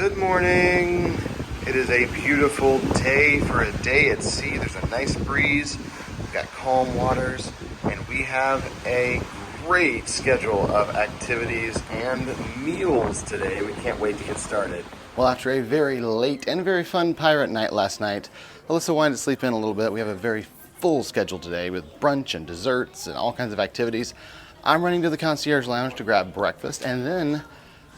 Good morning. It is a beautiful day for a day at sea. There's a nice breeze, we've got calm waters, and we have a great schedule of activities and meals today. We can't wait to get started. Well, after a very late and very fun pirate night last night, Alyssa wanted to sleep in a little bit. We have a very full schedule today with brunch and desserts and all kinds of activities. I'm running to the concierge lounge to grab breakfast, and then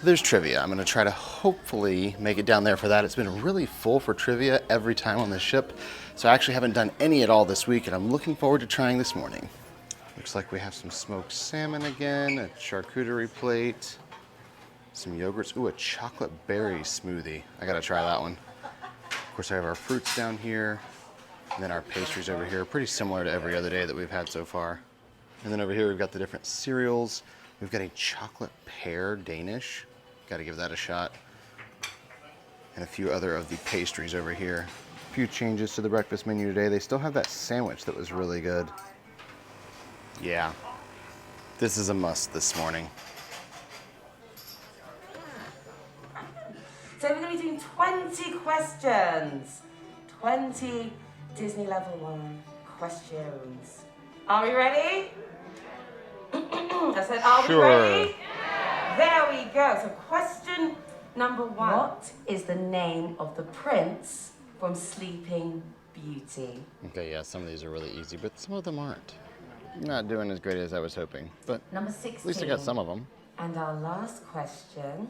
there's trivia. I'm going to try to hopefully make it down there for that. It's been really full for trivia every time on the ship, so I actually haven't done any at all this week, and I'm looking forward to trying this morning. Looks like we have some smoked salmon again, a charcuterie plate, some yogurts. Ooh, a chocolate berry smoothie. I got to try that one. Of course, I have our fruits down here, and then our pastries over here, pretty similar to every other day that we've had so far. And then over here, we've got the different cereals. We've got a chocolate pear Danish. Got to give that a shot. And a few other of the pastries over here. A few changes to the breakfast menu today. They still have that sandwich that was really good. Yeah, this is a must this morning. So we're going to be doing 20 questions. 20 Disney Level 1 questions. Are we ready? I said, are we ready? There we go. So question number 1. What is the name of the prince from Sleeping Beauty? Okay, yeah, some of these are really easy, but some of them aren't. Not doing as great as I was hoping, but number 16. At least I got some of them. And our last question,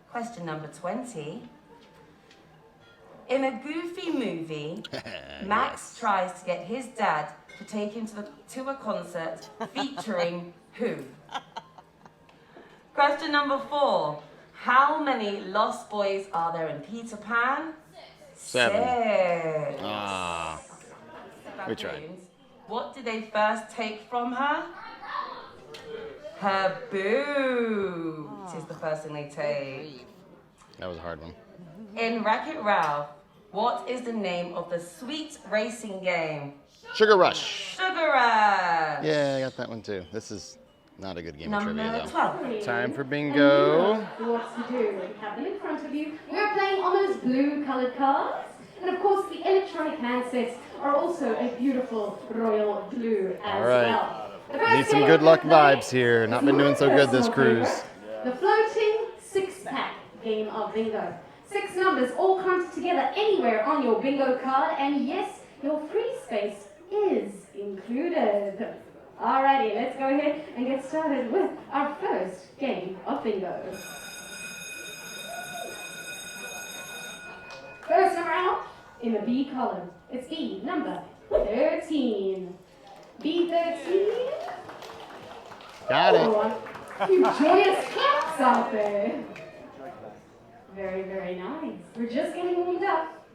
question number 20. In a Goofy movie, Max tries to get his dad to take him to a concert featuring who? Question number 4. How many Lost Boys are there in Peter Pan? 7. 6. Ah, we tried. What did they first take from her? Her boobs is the first thing they take. That was a hard one. In Wreck-It Ralph, what is the name of the sweet racing game? Sugar Rush. Sugar Rush. Yeah, I got that one too. This is not a good game of trivia Number though. 12. Time for bingo. What to do? You have them in front of you. We are playing on those blue-colored cards. And of course, the electronic handsets are also a beautiful royal blue as well. Need some good luck vibes here. Not been doing so good this cruise. The floating six-pack game of bingo. 6 numbers all counted together anywhere on your bingo card, and yes, your free space is included. Alrighty, let's go ahead and get started with our first game of bingo. First number out in the B column. It's B number 13. B13. Got it. Oh, a few joyous claps out there. Very, very nice. We're just getting warmed up.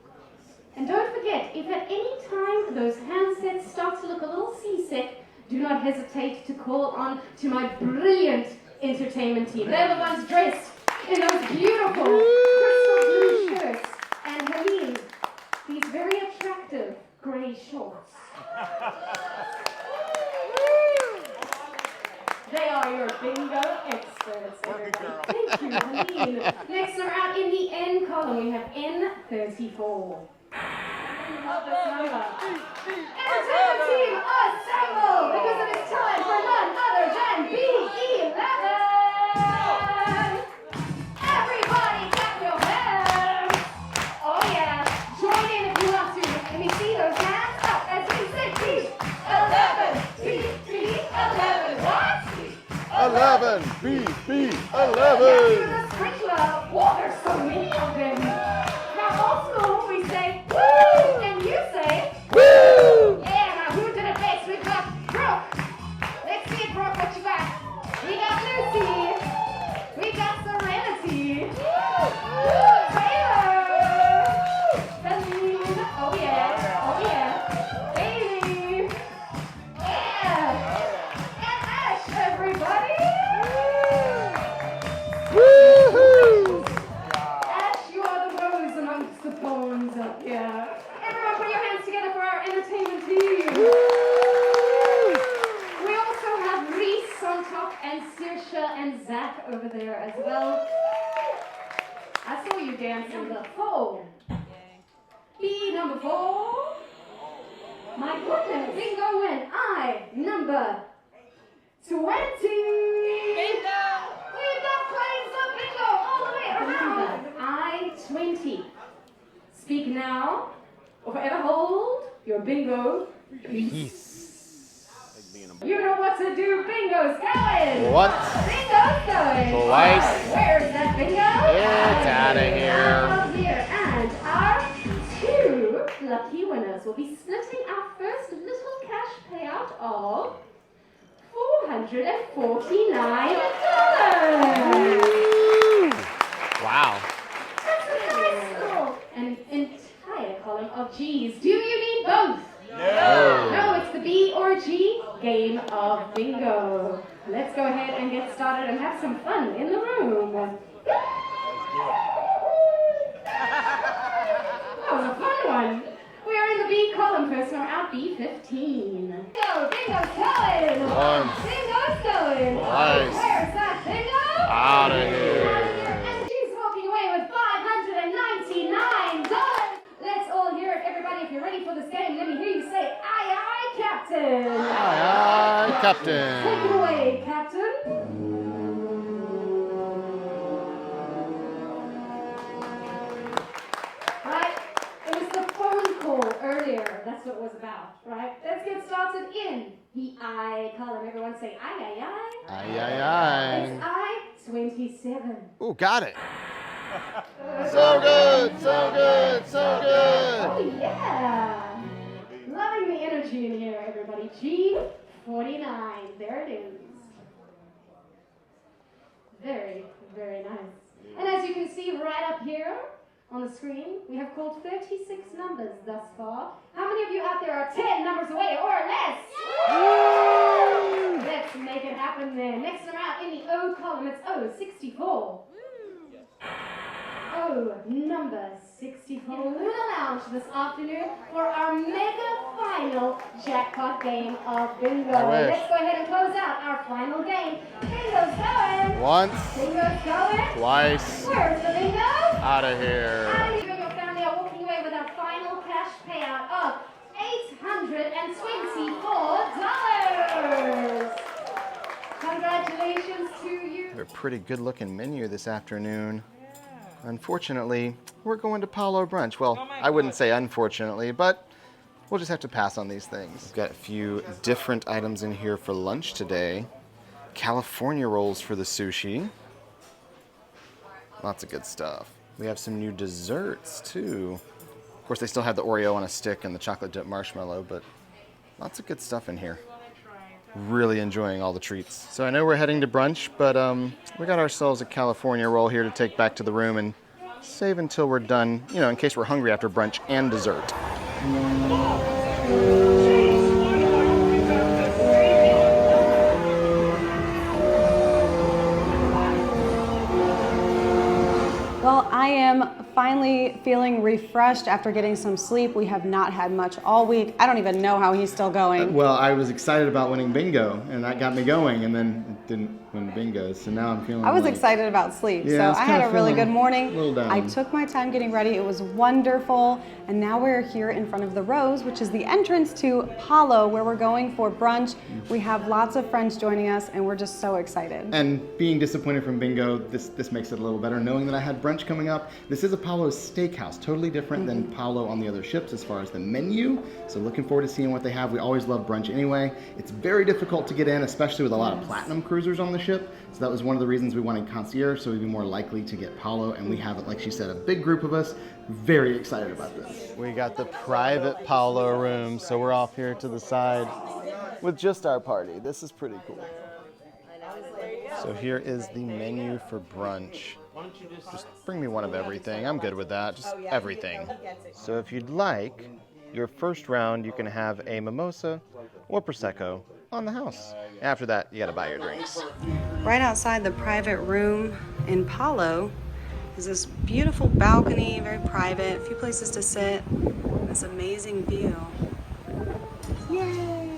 And don't forget, if at any time those handsets start to look a little seasick, do not hesitate to call on to my brilliant entertainment team. They're the ones dressed in those beautiful crystal blue shirts and Helene, these very attractive grey shorts. They are your bingo experts. Thank you, Helene. Next are out in the N column. We have N34. Entertainment team, assemble! Because it is time for none other than B11. Everybody clap your hands. Oh yeah, join in if you want to. Let me see those hands up as we say B11. What? 11. B11. The sprinkler. Whoa, there's so many of them. Now old school, we say woo, and you say woo. Yeah, now who did it best? We've got Brooke. Let's see you dancing the 4. B number 4. My goodness, bingo win. I number 20. Bingo! We've got planes of bingo all the way around. I 20. Speak now, or forever hold your bingo peace. You know what to do. Bingo's going. Once. Bingo's going. Twice. Where's that bingo? It's out of here. Out of here. And our 2 lucky winners will be splitting our first little cash payout of $449. Wow. That's a nice little, an entire column of G's. Do you need both? No, it's the B or G game of bingo. Let's go ahead and get started and have some fun in the room. That was a fun one. We are in the B column first, and we're out B15. Bingo, bingo's going. Once. Bingo's going. Twice. Where's that bingo? Out of here. And she's walking away with $599. Let's all hear it, everybody. If you're ready for this game, let me hear you say, aye, aye, Captain. Aye, aye, Captain. Take it away, Captain. Right, it was the phone call earlier. That's what it was about, right? Let's get started in the I column. Everyone say, aye, aye, aye. Aye, aye, aye. It's I-27. Ooh, got it. So good, so good, so good. Oh, yeah. Loving the energy in here, everybody. G49. There it is. Very, very nice. And as you can see right up here on the screen, we have called 36 numbers thus far. How many of you out there are 10 numbers away or less? Let's make it happen then. Next round in the O column, it's O64. Oh, number 64 Luna Lounge this afternoon for our mega final jackpot game of bingo. I wish. Let's go ahead and close out our final game. Bingo's going. Once. Bingo's going. Twice. Where's the bingo? Out of here. And you and your family are walking away with our final cash payout of $824. Congratulations to you. A pretty good looking menu this afternoon. Unfortunately, we're going to Palo Brunch. Well, I wouldn't say unfortunately, but we'll just have to pass on these things. We've got a few different items in here for lunch today. California rolls for the sushi. Lots of good stuff. We have some new desserts too. Of course, they still have the Oreo on a stick and the chocolate dip marshmallow, but lots of good stuff in here. Really enjoying all the treats. So I know we're heading to brunch, but we got ourselves a California roll here to take back to the room and save until we're done, you know, in case we're hungry after brunch and dessert. Well, I am finally feeling refreshed after getting some sleep. We have not had much all week. I don't even know how he's still going. Well, I was excited about winning bingo, and that got me going, and then it didn't win bingo, so now I'm feeling I was like, excited about sleep, Yeah, I so was I had kinda a really feeling good morning. a little down. I took my time getting ready. It was wonderful, and now we're here in front of the Rose, which is the entrance to Palo, where we're going for brunch. We have lots of friends joining us, and we're just so excited. And being disappointed from bingo, this makes it a little better, knowing that I had brunch coming up. This is a Palo steakhouse, totally different than Palo on the other ships as far as the menu, so looking forward to seeing what they have. We always love brunch anyway. It's very difficult to get in, especially with a lot of platinum cruisers on the ship, so that was one of the reasons we wanted concierge, so we'd be more likely to get Palo, and we have, like she said, a big group of us. Very excited about this. We got the private Palo room, so we're off here to the side with just our party. This is pretty cool. So here is the menu for brunch. Just bring me one of everything. I'm good with that. Just everything. So if you'd like, your first round you can have a mimosa or prosecco on the house. After that, you gotta buy your drinks. Right outside the private room in Palo is this beautiful balcony, very private, a few places to sit, this amazing view. Yay!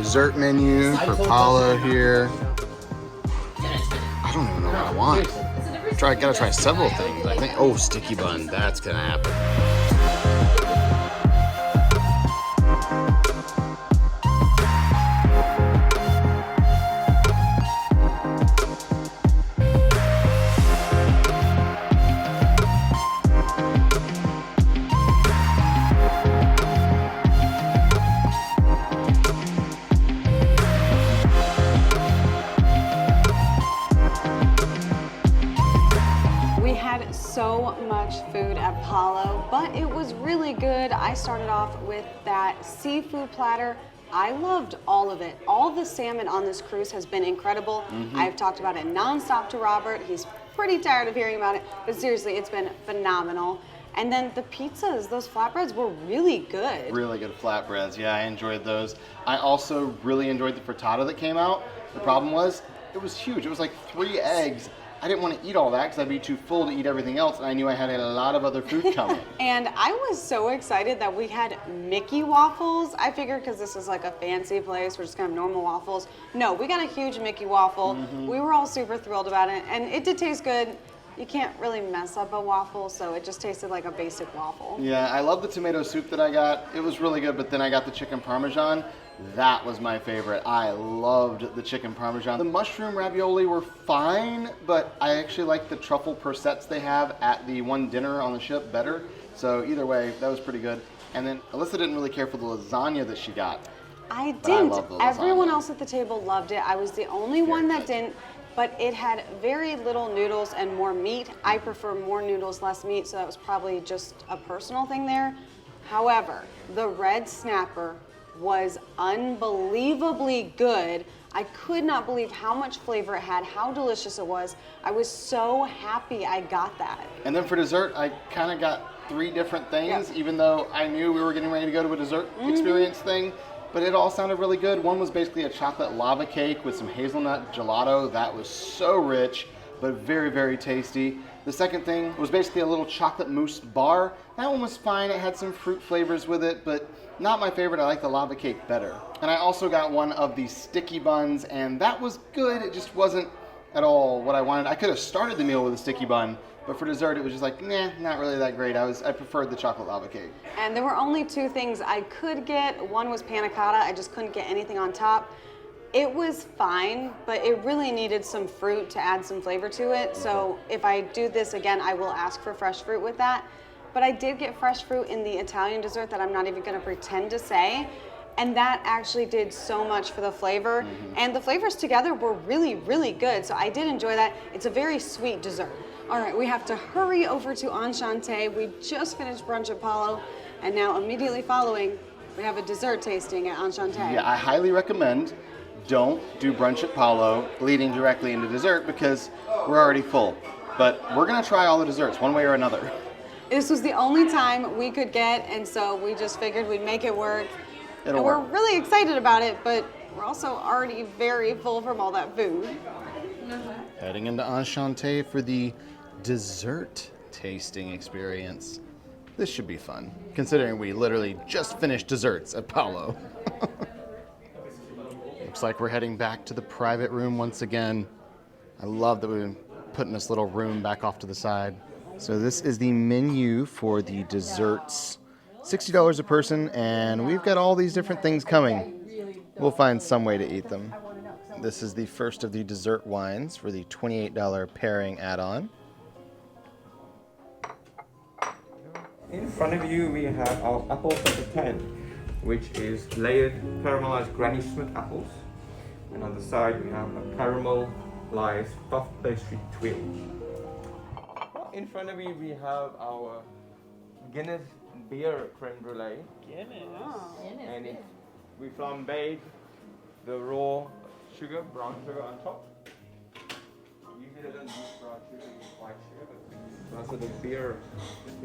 dessert menu for Palo here. I don't even know what I want. Gotta try several things. I think, oh, sticky bun, that's gonna happen. So much food at Palo, but it was really good. I started off with that seafood platter. I loved all of it. All the salmon on this cruise has been incredible. I've talked about it nonstop to Robert. He's pretty tired of hearing about it, but seriously, it's been phenomenal. And then the pizzas, those flatbreads were really good. Really good flatbreads, yeah, I enjoyed those. I also really enjoyed the frittata that came out. The problem was, it was huge. It was like 3 eggs. I didn't want to eat all that because I'd be too full to eat everything else, and I knew I had a lot of other food coming. And I was so excited that we had Mickey waffles. I figured because this is like a fancy place, we're just gonna have normal waffles. No, we got a huge Mickey waffle. We were all super thrilled about it, and it did taste good. You can't really mess up a waffle, so it just tasted like a basic waffle. Yeah, I love the tomato soup that I got. It was really good, but then I got the chicken parmesan. That was my favorite. I loved the chicken parmesan. The mushroom ravioli were fine, but I actually like the truffle persets they have at the one dinner on the ship better. So either way, that was pretty good. And then Alyssa didn't really care for the lasagna that she got. I But didn't. love the Everyone lasagna. else at the table loved it. I was the only one that didn't, but it had very little noodles and more meat. I prefer more noodles, less meat, so that was probably just a personal thing there. However, the red snapper was unbelievably good. I could not believe how much flavor it had, how delicious it was. I was so happy I got that. And then for dessert, I kind of got 3 different things, Yep. even though I knew we were getting ready to go to a dessert experience thing. But it all sounded really good. One was basically a chocolate lava cake with some hazelnut gelato. That was so rich, but very, very tasty. The second thing was basically a little chocolate mousse bar. That one was fine. It had some fruit flavors with it, but not my favorite. I like the lava cake better. And I also got one of the sticky buns, and that was good. It just wasn't at all what I wanted. I could have started the meal with a sticky bun, but for dessert, it was just like, nah, not really that great. I preferred the chocolate lava cake. And there were only 2 things I could get. One was panna cotta. I just couldn't get anything on top. It was fine, but it really needed some fruit to add some flavor to it. So if I do this again, I will ask for fresh fruit with that. But I did get fresh fruit in the Italian dessert that I'm not even gonna pretend to say. And that actually did so much for the flavor. And the flavors together were really, really good. So I did enjoy that. It's a very sweet dessert. All right, we have to hurry over to Enchante. We just finished brunch at Palo, and now immediately following, we have a dessert tasting at Enchante. Yeah, I highly recommend don't do brunch at Palo leading directly into dessert because we're already full. But we're gonna try all the desserts one way or another. This was the only time we could get, and so we just figured we'd make it work. It'll And work. we're really excited about it, but we're also already very full from all that food. Heading into Enchante for the dessert tasting experience. This should be fun, considering we literally just finished desserts at Palo. Looks like we're heading back to the private room once again. I love that we've been putting this little room back off to the side. So this is the menu for the desserts. $60 a person, and we've got all these different things coming. We'll find some way to eat them. This is the first of the dessert wines for the $28 pairing add-on. In front of you, we have our apple number 10, which is layered caramelized Granny Smith apples. And on the side, we have a caramelized puff pastry twill. In front of you, we have our Guinness beer creme brulee. And we flambéed the raw sugar, brown sugar on top. Usually they don't use brown sugar, they use white sugar. But also the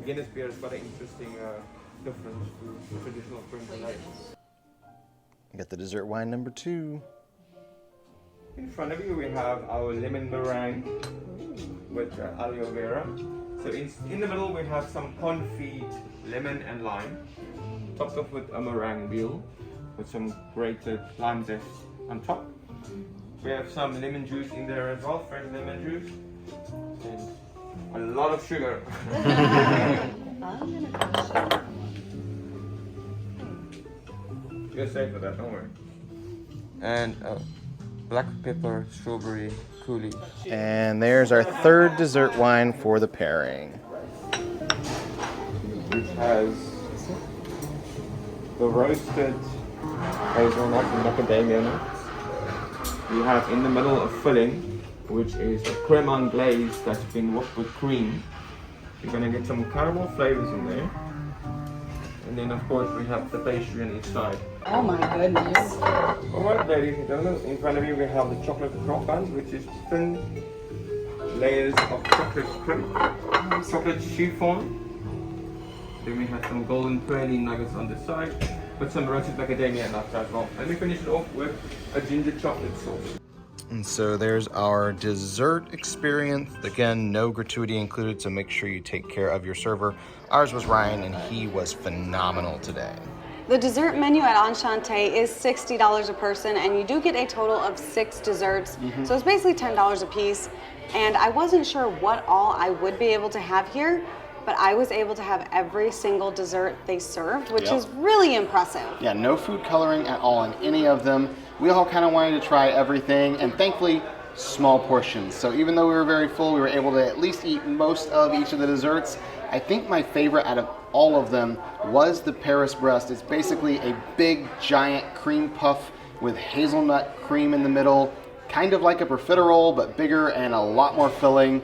Guinness beer has got an interesting difference to traditional creme brulee. Got the dessert wine number 2. In front of you we have our lemon meringue with aloe vera. So in the middle we have some confit lemon and lime, topped off with a meringue wheel. with some grated lime zest on top. We have some lemon juice in there as well, fresh lemon juice, and a lot of sugar. You're safe for that, don't worry. And black pepper strawberry coulis. And there's our third dessert wine for the pairing. Which has the roasted hazelnut and macadamia nuts. We have in the middle a filling, which is a creme anglaise that's been whipped with cream. You're gonna get some caramel flavors in there. And then of course we have the pastry on each side. Oh my goodness. Alright, ladies and gentlemen, in front of you we have the chocolate croissant, which is thin layers of chocolate cream, chocolate chiffon. Then we have some golden praline nuggets on the side, with some roasted macadamia nuts as well. And we finish it off with a ginger chocolate sauce. And so there's our dessert experience. Again, no gratuity included, so make sure you take care of your server. Ours was Ryan, and he was phenomenal today. The dessert menu at Enchante is $60 a person, and you do get a total of 6 desserts. So it's basically $10 a piece. And I wasn't sure what all I would be able to have here, but I was able to have every single dessert they served, which is really impressive. Yeah, no food coloring at all in any of them. We all kind of wanted to try everything, and thankfully, small portions. So even though we were very full, we were able to at least eat most of each of the desserts. I think my favorite out of all of them was the Paris Brest. It's basically a big, giant cream puff with hazelnut cream in the middle, kind of like a profiterole, but bigger and a lot more filling.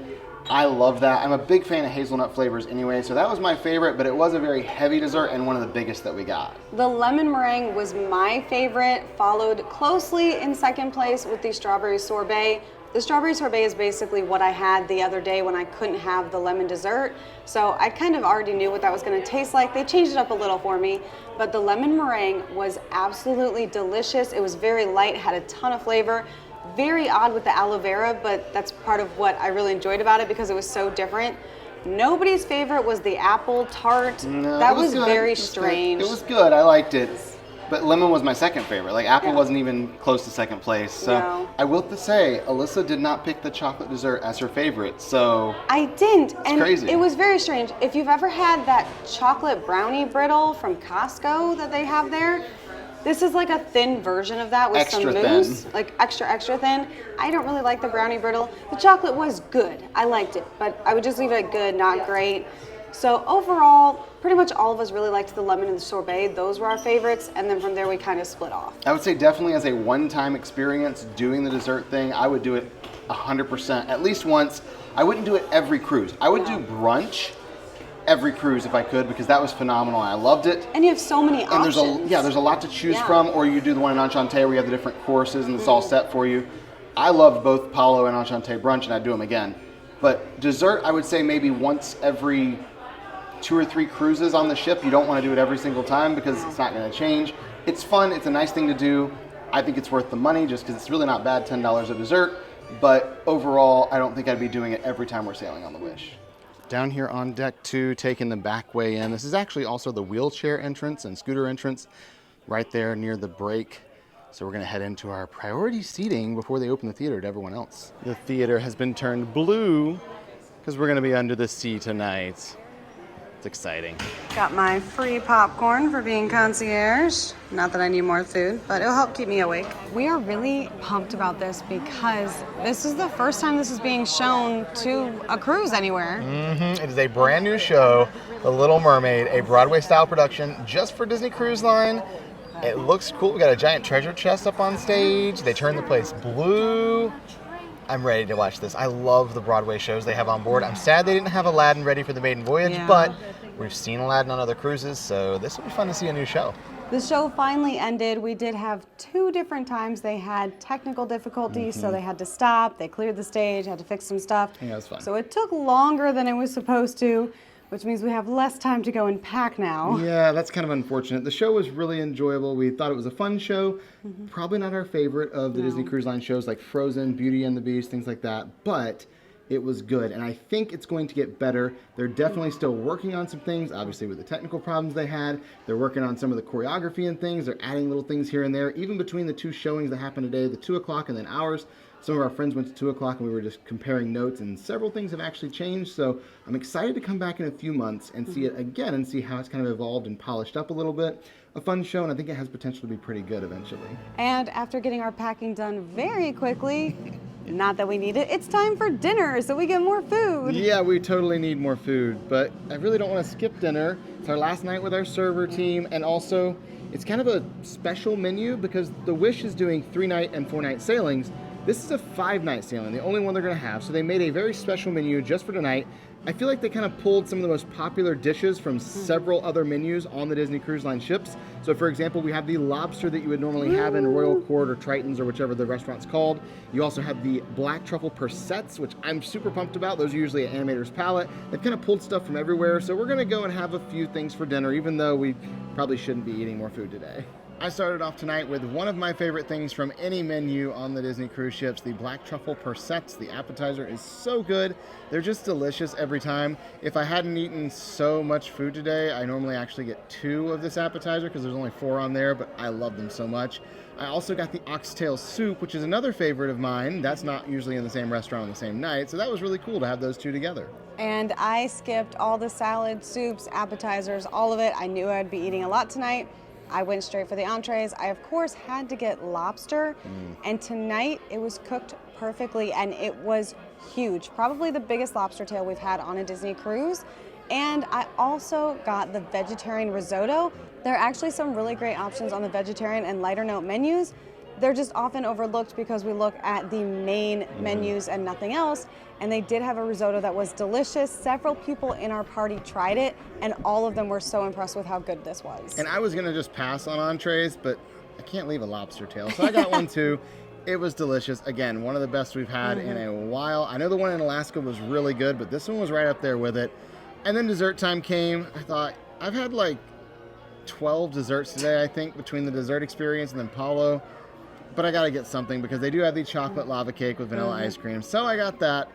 I love that. I'm a big fan of hazelnut flavors anyway, so that was my favorite, but it was a very heavy dessert and one of the biggest that we got. The lemon meringue was my favorite, followed closely in second place with the strawberry sorbet. The strawberry sorbet is basically what I had the other day when I couldn't have the lemon dessert, so I kind of already knew what that was going to taste like. They changed it up a little for me, but the lemon meringue was absolutely delicious. It was very light, had a ton of flavor. Very odd with the aloe vera, but that's part of what I really enjoyed about it because it was so different. Nobody's favorite was the apple tart. No, that was good. very It was strange. good. It was good. I liked it. But lemon was my second favorite. Like apple wasn't even close to second place. So No. I will have to say, Alyssa did not pick the chocolate dessert as her favorite. So I didn't, and crazy. it was very strange. If you've ever had that chocolate brownie brittle from Costco that they have there, this is like a thin version of that with Extra some mousse, like extra thin. I don't really like the brownie brittle. The chocolate was good. I liked it, but I would just leave it at good, not great. So overall, pretty much all of us really liked the lemon and the sorbet. Those were our favorites, and then from there we kind of split off. I would say definitely as a one-time experience doing the dessert thing, I would do it 100%, at least once. I wouldn't do it every cruise. I would do brunch every cruise if I could, because that was phenomenal. I loved it. And you have so many And options. there's a lot to choose Yeah. from, or you do the one in Enchante where you have the different courses and it's all set for you. I loved both Palo and Enchante brunch, and I'd do them again. But dessert, I would say maybe once every 2 or 3 cruises on the ship. You don't want to do it every single time because it's not going to change. It's fun. It's a nice thing to do. I think it's worth the money just because it's really not bad, $10 of dessert. But overall, I don't think I'd be doing it every time we're sailing on the Wish. Down here on deck 2, taking the back way in. This is actually also the wheelchair entrance and scooter entrance right there near the break. So we're going to head into our priority seating before they open the theater to everyone else. The theater has been turned blue because we're going to be under the sea tonight. It's exciting. Got my free popcorn for being concierge. Not that I need more food, but it'll help keep me awake. We are really pumped about this because this is the first time this is being shown to a cruise anywhere. It is a brand new show, The Little Mermaid, a Broadway style production just for Disney Cruise Line. It looks cool. We got a giant treasure chest up on stage. They turned the place blue. I'm ready to watch this. I love the Broadway shows they have on board. I'm sad they didn't have Aladdin ready for the Maiden Voyage, but we've seen Aladdin on other cruises, so this will be fun to see a new show. The show finally ended. We did have 2 different times they had technical difficulties, so they had to stop. They cleared the stage, had to fix some stuff. Yeah, that's fun. So it took longer than it was supposed to, which means we have less time to go and pack now. Yeah, that's kind of unfortunate. The show was really enjoyable. We thought it was a fun show. Probably not our favorite of the Disney Cruise Line shows like Frozen, Beauty and the Beast, things like that. But it was good. And I think it's going to get better. They're definitely still working on some things, obviously with the technical problems they had. They're working on some of the choreography and things. They're adding little things here and there. Even between the two showings that happened today, the 2 o'clock and then ours, some of our friends went to 2 o'clock and we were just comparing notes, and several things have actually changed. So I'm excited to come back in a few months and see it again and see how it's kind of evolved and polished up a little bit. A fun show, and I think it has potential to be pretty good eventually. And after getting our packing done very quickly, not that we need it, it's time for dinner so we get more food. Yeah, we totally need more food, but I really don't want to skip dinner. It's our last night with our server team, and also it's kind of a special menu because the Wish is doing 3-night and 4-night sailings. This is a 5-night sailing, the only one they're going to have, so they made a very special menu just for tonight. I feel like they kind of pulled some of the most popular dishes from several other menus on the Disney Cruise Line ships. So for example, we have the lobster that you would normally have in Royal Court or Triton's or whichever the restaurant's called. You also have the black truffle persets, which I'm super pumped about. Those are usually at Animator's Palette. They've kind of pulled stuff from everywhere, so we're going to go and have a few things for dinner, even though we probably shouldn't be eating more food today. I started off tonight with one of my favorite things from any menu on the Disney cruise ships, the black truffle persets. The appetizer is so good. They're just delicious every time. If I hadn't eaten so much food today, I normally actually get 2 of this appetizer because there's only 4 on there, but I love them so much. I also got the oxtail soup, which is another favorite of mine. That's not usually in the same restaurant on the same night, so that was really cool to have those 2 together. And I skipped all the salad, soups, appetizers, all of it. I knew I'd be eating a lot tonight. I went straight for the entrees. I, of course, had to get lobster, and tonight it was cooked perfectly, and it was huge. Probably the biggest lobster tail we've had on a Disney cruise. And I also got the vegetarian risotto. There are actually some really great options on the vegetarian and lighter note menus. They're just often overlooked because we look at the main menus and nothing else. And they did have a risotto that was delicious. Several people in our party tried it, and all of them were so impressed with how good this was. And I was gonna just pass on entrees, but I can't leave a lobster tail, so I got one too. It was delicious. Again, one of the best we've had in a while. I know the one in Alaska was really good, but this one was right up there with it. And then dessert time came. I thought, I've had like 12 desserts today, I think, between the dessert experience and then Palo. But I gotta get something because they do have the chocolate lava cake with vanilla ice cream. So I got that,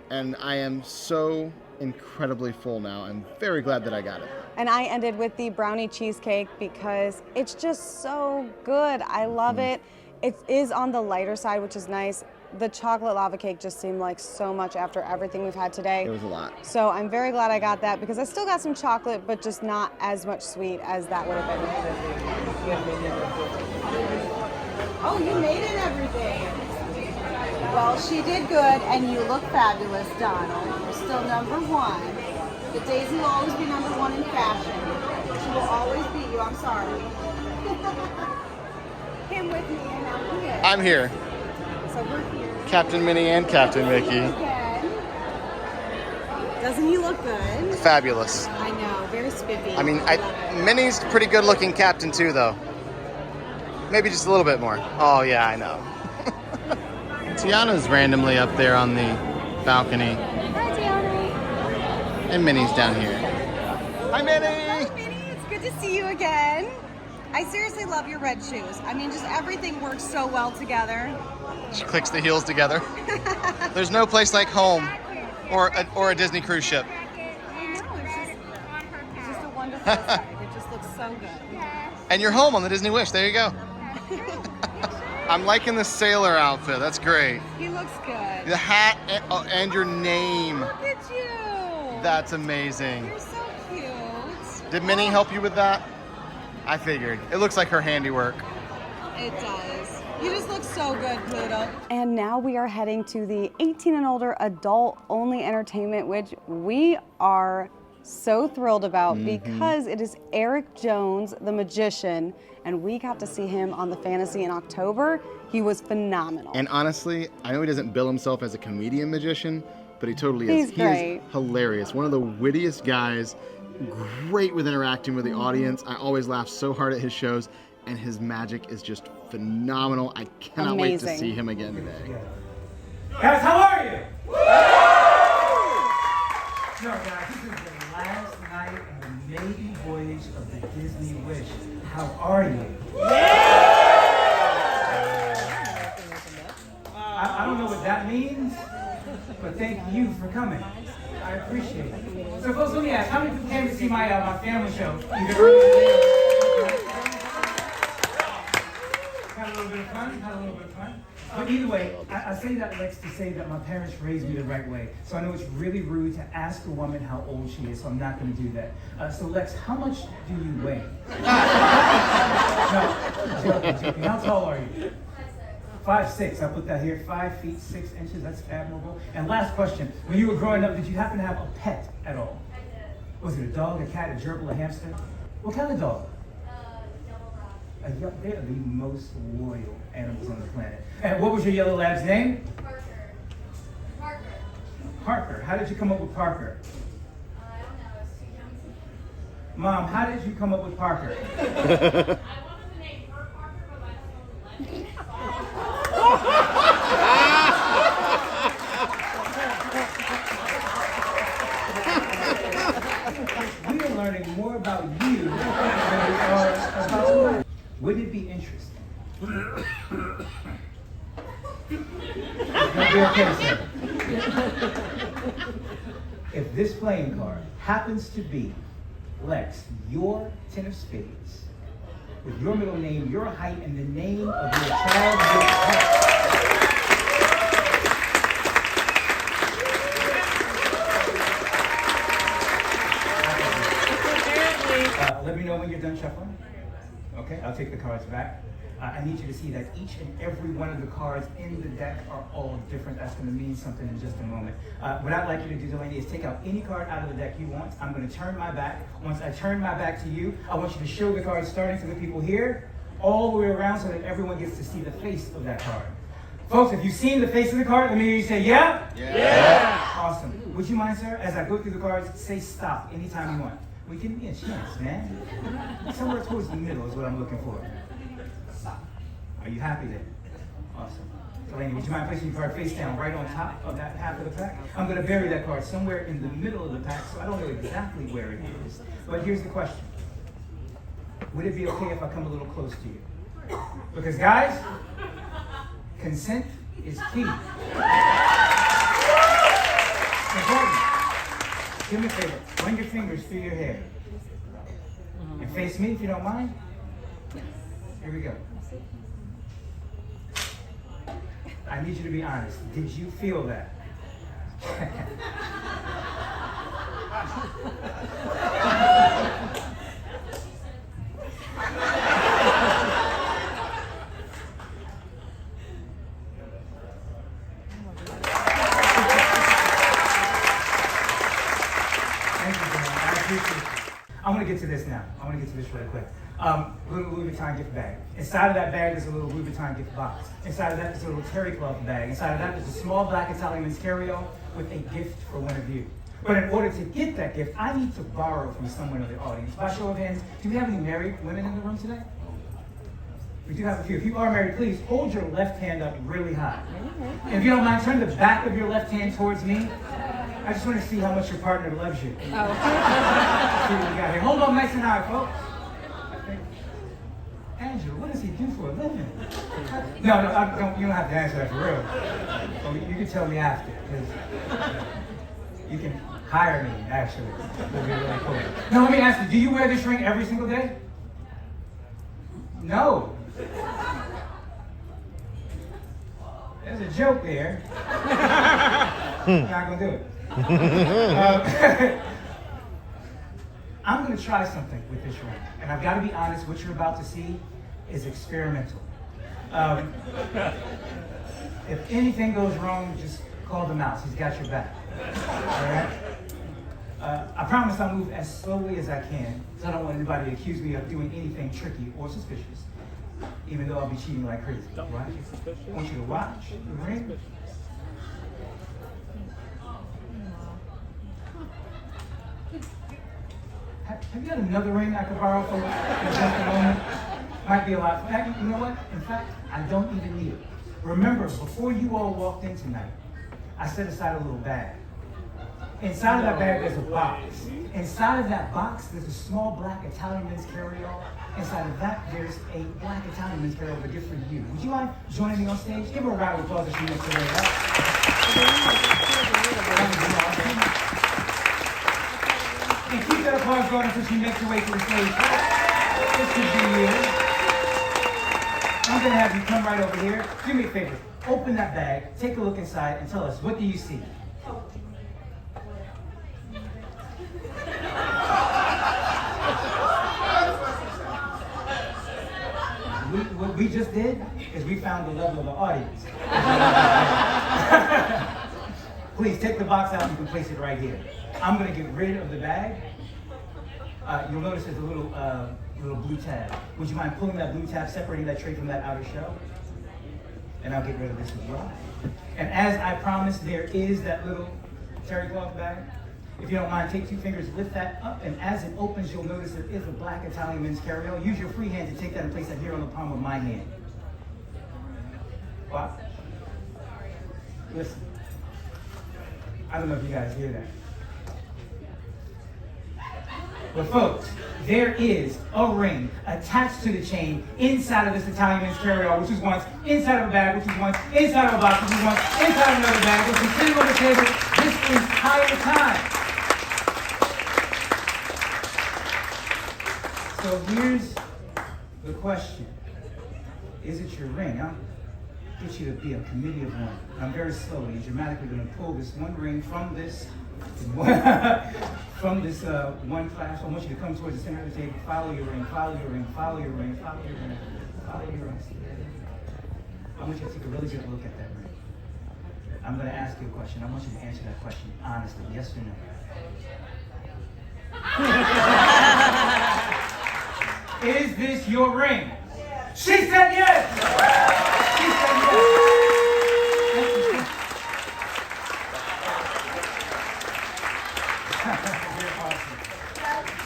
and I am so incredibly full now. I'm very glad that I got it. And I ended with the brownie cheesecake because it's just so good. I love it. It is on the lighter side, which is nice. The chocolate lava cake just seemed like so much after everything we've had today. It was a lot. So I'm very glad I got that because I still got some chocolate, but just not as much sweet as that would have been. Oh, you made it everything. Well, she did good, and you look fabulous, Donald. You're still #1. The Daisy will always be #1 in fashion. She will always beat you. I'm sorry. Him with me, and I'm here. I'm here. So we're here. Captain Minnie and Captain Mickey. Again. Doesn't he look good? Fabulous. I know, very spiffy. I mean, Minnie's a pretty good looking captain too, though. Maybe just a little bit more. Oh yeah, I know. Tiana's randomly up there on the balcony. Hi, Tiana. And Minnie's down here. Hi, Minnie! Hi, Minnie. It's good to see you again. I seriously love your red shoes. I mean, just everything works so well together. She clicks the heels together. There's no place like home or a Disney cruise ship. I know, it's just a wonderful sight. It just looks so good. And you're home on the Disney Wish. There you go. I'm liking the sailor outfit. That's great. He looks good. The hat and your name. Look at you. That's amazing. You're so cute. Did Minnie help you with that? I figured. It looks like her handiwork. It does. You just look so good, Pluto. And now we are heading to the 18 and older adult only entertainment, which we are so thrilled about because it is Eric Jones, the magician, and we got to see him on the Fantasy in October. He was phenomenal. And honestly, I know he doesn't bill himself as a comedian magician, but he totally is. He's great. He is hilarious. One of the wittiest guys, great with interacting with the audience. I always laugh so hard at his shows, and his magic is just phenomenal. I cannot wait to see him again today. Guys, how are you? No, guys, this is the last night of the Maiden Voyage of the Disney Wish. How are you? I don't know what that means, But thank you for coming. I appreciate it. So folks, let me ask, how many people came to see my family show? Had a little bit of fun. But either way, I say that, Lex, to say that my parents raised me the right way. So I know it's really rude to ask a woman how old she is, so I'm not going to do that. So Lex, how much do you weigh? No, joking. How tall are you? 5'6". I put that here. 5 feet 6 inches. That's admirable. And last question: when you were growing up, did you happen to have a pet at all? Was it a dog, a cat, a gerbil, a hamster? What kind of dog? They are the most loyal animals on the planet. And what was your yellow lab's name? Parker. Parker. How did you come up with Parker? I don't know. It's too young to know. Mom, how did you come up with Parker? I wanted to name her Parker, but my husband wouldn't let me. We are learning more about you than we are about life. Wouldn't it be interesting? It's gonna be okay, sir. If this playing card happens to be Lex, your 10 of spades, with your middle name, your height, and the name of your childhood pet. Let me know when you're done shuffling. Okay, I'll take the cards back. I need you to see that each and every one of the cards in the deck are all different. That's going to mean something in just a moment. What I'd like you to do, Delaney, is take out any card out of the deck you want. I'm going to turn my back. Once I turn my back to you, I want you to show the cards starting to the people here, all the way around so that everyone gets to see the face of that card. Folks, if you've seen the face of the card, let me hear you say, yeah? Yeah. Awesome. Would you mind, sir, as I go through the cards, say stop anytime you want. We give me a chance, man. Somewhere towards the middle is what I'm looking for. Are you happy then? Awesome. Delaney, would you mind placing your card face down right on top of that half of the pack? I'm going to bury that card somewhere in the middle of the pack, so I don't know exactly where it is. But here's the question. Would it be okay if I come a little close to you? Because, guys, consent is key. Important. Do me a favor. Run your fingers through your hair. And face me if you don't mind. Here we go. I need you to be honest. Did you feel that? I want to get to this now. I want to get to this really quick. Little Louis Vuitton gift bag. Inside of that bag, there's a little Louis Vuitton gift box. Inside of that, there's a little terry cloth bag. Inside of that, there's a small black Italian men's carry-on with a gift for one of you. But in order to get that gift, I need to borrow from someone in the audience. By show of hands, do we have any married women in the room today? We do have a few. If you are married, please hold your left hand up really high. And if you don't mind, turn the back of your left hand towards me. I just want to see how much your partner loves you. See what we got here. Hold on nice and high, folks. Angela, what does he do for a living? No, you don't have to answer that for real. Well, you can tell me after, because you can hire me, actually. It'll be really cool. Now, let me ask you, do you wear this ring every single day? No. There's a joke there. I'm not going to do it. I'm going to try something with this ring. And I've got to be honest, what you're about to see is experimental. If anything goes wrong, just call the mouse. He's got your back. All right? I promise I'll move as slowly as I can, because I don't want anybody to accuse me of doing anything tricky or suspicious, even though I'll be cheating like crazy. Right? I want you to watch the ring. Have you got another ring I could borrow for just a moment? Might be a lot. You know what? In fact, I don't even need it. Remember, before you all walked in tonight, I set aside a little bag. Inside of that bag, there's a box. Inside of that box, there's a small black Italian men's carry-all. Inside of that, there's a black Italian men's carry-all with a gift for you. Would you mind joining me on stage? Give her a round of applause if she wants to wear that. And keep that applause going until she makes her way to the stage. This could be you. I'm gonna have you come right over here. Do me a favor. Open that bag, take a look inside, and tell us, what do you see? What we just did is we found the level of the audience. Please take the box out and you can place it right here. I'm gonna get rid of the bag. You'll notice there's a little blue tab. Would you mind pulling that blue tab, separating that tray from that outer shell? And I'll get rid of this as well. And as I promised, there is that little terry cloth bag. If you don't mind, take 2 fingers, lift that up, and as it opens, you'll notice there is a black Italian men's carry-on. Use your free hand to take that and place that here on the palm of my hand. What? Listen. I don't know if you guys hear that. But folks, there is a ring attached to the chain inside of this Italian men's carry-on, which was once inside of a bag, which was once inside of a box, which was once inside of another bag, which was sitting on the table this entire time. So here's the question. Is it your ring? I'll get you to be a committee of one. I'm very slowly and dramatically going to pull this one ring from this one class. I want you to come towards the center of the table. Follow your ring, follow your ring, follow your ring, follow your ring, follow your ring. I want you to take a really good look at that ring. I'm going to ask you a question. I want you to answer that question honestly, yes or no. Is this your ring? She said yes! She said yes!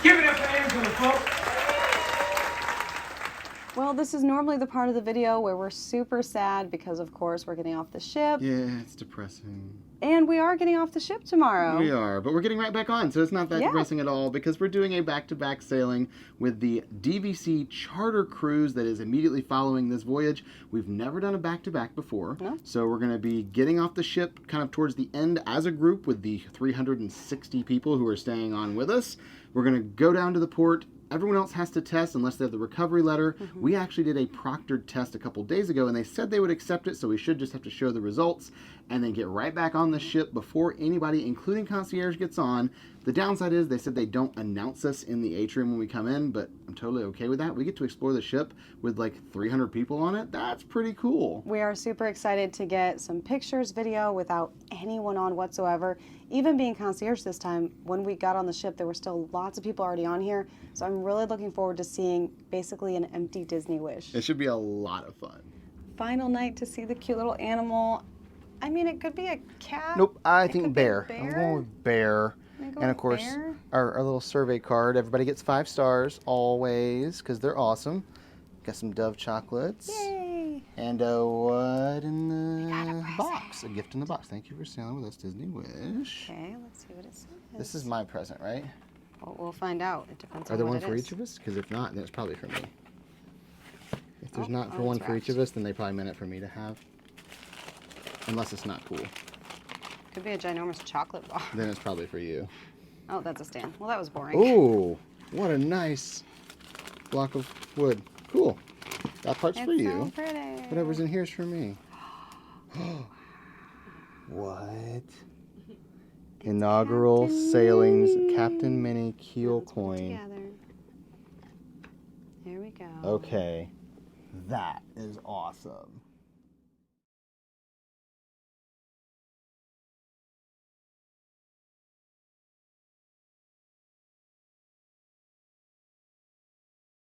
Give it up for Angela, folks! Well, this is normally the part of the video where we're super sad because, of course, we're getting off the ship. Yeah, it's depressing. And we are getting off the ship tomorrow. We are, but we're getting right back on, so it's not that depressing at all because we're doing a back-to-back sailing with the DVC charter cruise that is immediately following this voyage. We've never done a back-to-back before, so we're going to be getting off the ship kind of towards the end as a group with the 360 people who are staying on with us. We're going to go down to the port. Everyone else has to test unless they have the recovery letter. We actually did a proctored test a couple days ago, and they said they would accept it, so we should just have to show the results and then get right back on the ship before anybody, including concierge, gets on. The downside is they said they don't announce us in the atrium when we come in, but I'm totally okay with that. We get to explore the ship with like 300 people on it. That's pretty cool. We are super excited to get some pictures, video without anyone on whatsoever. Even being concierge this time, when we got on the ship, there were still lots of people already on here. So I'm really looking forward to seeing basically an empty Disney Wish. It should be a lot of fun. Final night to see the cute little animal. I mean, it could be a cat. Nope, I think bear. I'm going with bear. And of course, our little survey card. Everybody gets 5 stars always because they're awesome. Got some Dove chocolates. Yay! And what in the box? A gift in the box. Thank you for sailing with us, Disney Wish. Okay, let's see what it says. This is my present, right? Well, we'll find out. It depends Are on there what one it for is. each of us? Because if not, then it's probably for me. If there's not for it's one for each wrapped. of us, then they probably meant it for me to have. Unless it's not cool. Could be a ginormous chocolate bar. Then it's probably for you. Oh, that's a stand. Well, that was boring. Ooh, what a nice block of wood. Cool. That part's for It's you. so pretty. Whatever's in here is for me. What? Inaugural Captain sailings, Minnie. Captain Minnie Keel Let's put it coin. together. There we go. Okay. That is awesome.